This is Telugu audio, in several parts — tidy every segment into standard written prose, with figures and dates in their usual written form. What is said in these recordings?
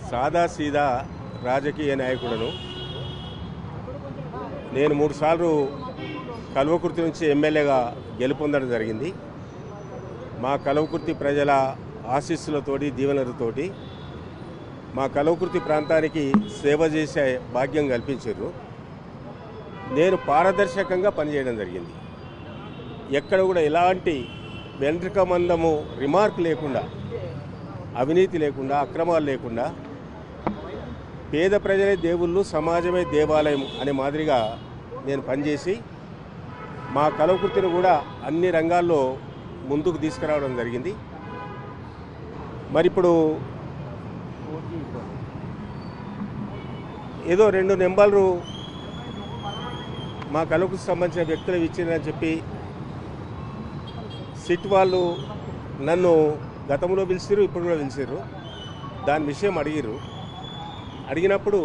సాదాసీదా రాజకీయ నాయకుడను. నేను 3 సార్లు కల్వకుర్తి నుంచి ఎమ్మెల్యేగా గెలుపొందడం జరిగింది. మా కల్వకుర్తి ప్రజల ఆశీస్సులతోటి దీవెనలతోటి మా కల్వకుర్తి ప్రాంతానికి సేవ చేసే భాగ్యం కల్పించారు. నేను పారదర్శకంగా పనిచేయడం జరిగింది. ఎక్కడ కూడా ఎలాంటి వెంట్రుక మందము రిమార్క్ లేకుండా, అవినీతి లేకుండా, అక్రమాలు లేకుండా, పేద ప్రజలే దేవుళ్ళు, సమాజమే దేవాలయం అనే మాదిరిగా నేను పనిచేసి మా కల్వకుర్తిని కూడా అన్ని రంగాల్లో ముందుకు తీసుకురావడం జరిగింది. మరి ఇప్పుడు ఏదో 2 నెంబర్లు మా కల్వకుర్తికి సంబంధించిన వ్యక్తులు ఇచ్చిందని చెప్పి సిట్ వాళ్ళు నన్ను గతంలో పిలిచారు, ఇప్పుడు కూడా పిలిచారు. దాని విషయం అడిగినప్పుడు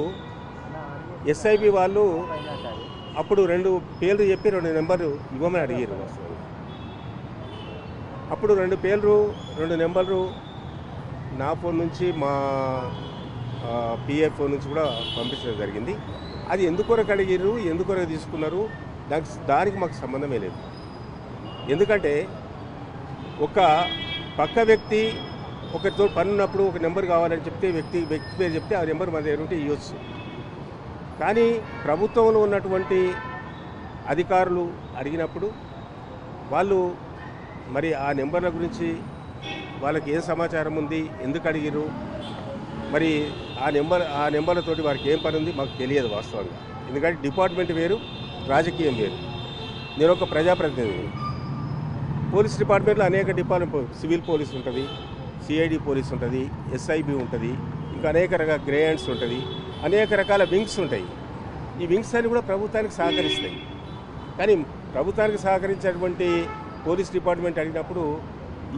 ఎస్ఐబి వాళ్ళు అప్పుడు 2 పేర్లు చెప్పి 2 నెంబర్లు ఇవ్వమని అడిగారు. అప్పుడు 2 పేర్లు 2 నెంబర్లు నా ఫోన్ నుంచి మా పిఏ ఫోన్ నుంచి కూడా పంపించడం జరిగింది. అది ఎందుకొరకు అడిగారు, ఎందుకొరకు తీసుకున్నారు, దానికి మాకు సంబంధమే లేదు. ఎందుకంటే ఒక పక్క వ్యక్తి ఒకరితో పని ఉన్నప్పుడు ఒక నెంబర్ కావాలని చెప్తే వ్యక్తి పేరు చెప్తే ఆ నెంబర్ మన దగ్గర ఉంటే ఇవ్వచ్చు. కానీ ప్రభుత్వంలో ఉన్నటువంటి అధికారులు అడిగినప్పుడు వాళ్ళు మరి ఆ నెంబర్ల గురించి వాళ్ళకి ఏం సమాచారం ఉంది, ఎందుకు అడిగిరు, మరి ఆ నెంబర్లతోటి వారికి ఏం పని ఉంది మాకు తెలియదు వాస్తవంగా. ఎందుకంటే డిపార్ట్మెంట్ వేరు, రాజకీయం వేరు. నేను ఒక ప్రజాప్రతినిధిని. పోలీస్ డిపార్ట్మెంట్లో అనేక డిపార్ట్మెంట్, సివిల్ పోలీస్ ఉంటుంది, సిఐడి పోలీస్ ఉంటుంది, ఎస్ఐబి ఉంటుంది, ఇంకా అనేక రకాల గ్రే హ్యాండ్స్ ఉంటుంది, అనేక రకాల వింగ్స్ ఉంటాయి. ఈ వింగ్స్ అన్ని కూడా ప్రభుత్వానికి సహకరిస్తాయి. కానీ ప్రభుత్వానికి సహకరించేటువంటి పోలీస్ డిపార్ట్మెంట్ అడిగినప్పుడు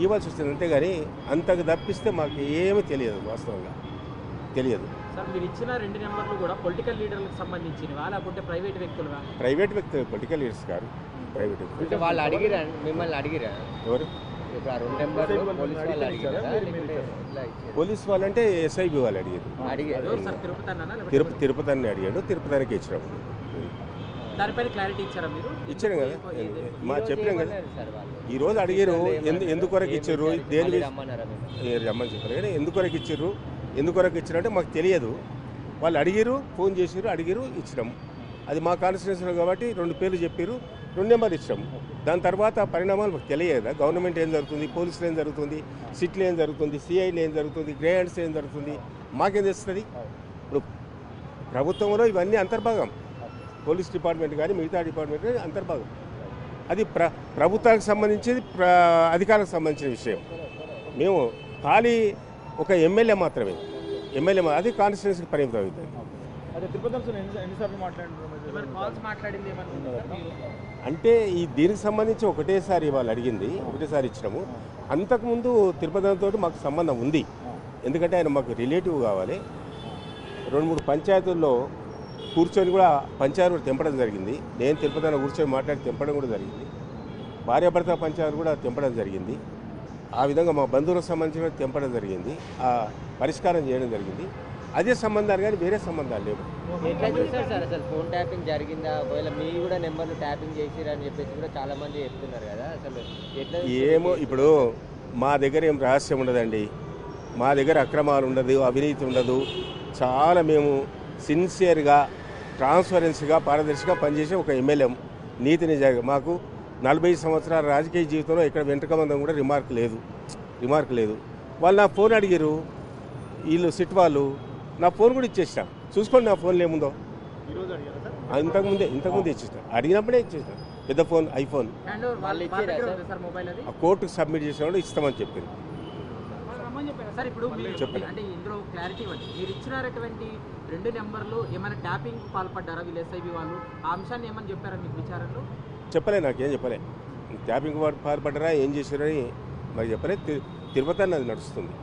ఇవ్వాల్సి వస్తుంది. అంతేగాని అంతకు తప్పిస్తే మాకు ఏమీ తెలియదు, వాస్తవంగా తెలియదు. సార్, మీరు ఇచ్చిన 2 నెంబర్లు కూడా పొలిటికల్ లీడర్లకు సంబంధించినవా లేకుంటే ప్రైవేట్ వ్యక్తులుగా? ప్రైవేట్ వ్యక్తులు, పొలిటికల్ లీడర్స్ కాదు, ప్రైవేట్ వ్యక్తులు. అంటే వాళ్ళు అడిగిరా, మిమ్మల్ని అడిగిరా? ఎవరు? ఇప్పుడు ఆ 2 నెంబర్లు పోలీస్ వాళ్ళు అడిగారా? పోలీస్ వాళ్ళంటే ఎస్ఐబి వాళ్ళు అడిగారు. తిరుపతి అని అడిగాడు, తిరుపతికి ఇచ్చినాం. దానిపైన క్లారిటీ ఇచ్చారా మీరు? ఇచ్చాను కదా, మా చెప్పినాం కదా. ఈరోజు అడిగారు ఎందుకొరకు ఇచ్చారు, దేని రమ్మని చెప్పారు. కానీ ఎందుకొరకు ఇచ్చారు, ఎందుకొరకు ఇచ్చారంటే మాకు తెలియదు. వాళ్ళు అడిగారు, ఫోన్ చేసారు, అడిగారు, ఇచ్చినాం. అది మా కాన్స్టిట్యూన్సీలో కాబట్టి 2 పేర్లు చెప్పారు, 2 నెంబర్లు ఇచ్చాము. దాని తర్వాత పరిణామాలు మాకు తెలియదు. గవర్నమెంట్ ఏం జరుగుతుంది, పోలీసులు ఏం జరుగుతుంది, సిట్లు ఏం జరుగుతుంది, సిఐలు ఏం జరుగుతుంది, గ్రే హ్యాండ్స్ ఏం జరుగుతుంది, మాకేం తెలుస్తుంది? ఇప్పుడు ప్రభుత్వంలో ఇవన్నీ అంతర్భాగం. పోలీస్ డిపార్ట్మెంట్ కానీ మిగతా డిపార్ట్మెంట్ కానీ అంతర్భాగం. అది ప్రభుత్వానికి సంబంధించి అధికారులకు సంబంధించిన విషయం. మేము ఖాళీ ఒక ఎమ్మెల్యే మాత్రమే, అది కాన్స్టిట్యూన్సీకి పరిమితం అవుతుంది. అంటే దీనికి సంబంధించి ఒకటేసారి వాళ్ళు అడిగింది, ఒకటేసారి ఇచ్చినాము. అంతకుముందు తిరుపతితో మాకు సంబంధం ఉంది. ఎందుకంటే ఆయన మాకు రిలేటివ్ కావాలి. 2-3 పంచాయతీల్లో కూర్చొని కూడా పంచాయతీ కూడా తెంపడం జరిగింది. నేను తిరుపతిలో కూర్చొని మాట్లాడి తెంపడం కూడా జరిగింది. భార్యాభర్త పంచాయతీ కూడా తెంపడం జరిగింది. ఆ విధంగా మా బంధువులకు సంబంధించిన తెంపడం జరిగింది, ఆ పరిష్కారం చేయడం జరిగింది. అదే సంబంధాలు కానీ వేరే సంబంధాలు లేవు. ఎట్లా చూస్తారు సార్ అసలు ఫోన్ ట్యాపింగ్ జరిగిందా? ఒకవేళ మీ కూడా నెంబర్లు ట్యాపింగ్ చేసిరని చెప్పేసి కూడా చాలా మంది చెప్తున్నారు కదా, అసలు ఎట్లా? ఏమో, ఇప్పుడు మా దగ్గర ఏం రహస్యం ఉండదండి. మా దగ్గర అక్రమాలు ఉండదు, అవినీతి ఉండదు. చాలా మేము సిన్సియర్గా, ట్రాన్స్పరెన్సీగా, పారదర్శిగా పనిచేసే ఒక ఎమ్మెల్యే. నీతి నిజంగా మాకు 40 సంవత్సరాల రాజకీయ జీవితంలో ఇక్కడ వెంట్రుకమందం కూడా రిమార్క్ లేదు. వాళ్ళు నా ఫోన్ అడిగారు, వీళ్ళు సిట్ వాళ్ళు. నా ఫోన్ కూడా ఇచ్చేసినా, చూసుకోండి నా ఫోన్లో ఏముందో. ఇంతకుముందే ఇచ్చేసిన, అడిగినప్పుడే ఇచ్చేసిన. పెద్ద ఫోన్, ఐఫోన్. ఆ కోర్టుకు సబ్మిట్ చేసిన వాళ్ళు ఇస్తామని చెప్పింది. సార్, ఇప్పుడు అంటే ఇందులో క్లారిటీ ఇవ్వండి. మీరు ఇచ్చినటువంటి 2 నెంబర్లు ఏమైనా ట్యాపింగ్ పాల్పడ్డారా వీళ్ళు ఎస్ఐబి వాళ్ళు? ఆ అంశాన్ని ఏమని చెప్పారా మీకు విచారణలో? చెప్పలే, నాకేం చెప్పలే. ట్యాపింగ్ పాల్పడ్డారా, ఏం చేశారని మాకు చెప్పలే. తిరుపతి అది నడుస్తుంది.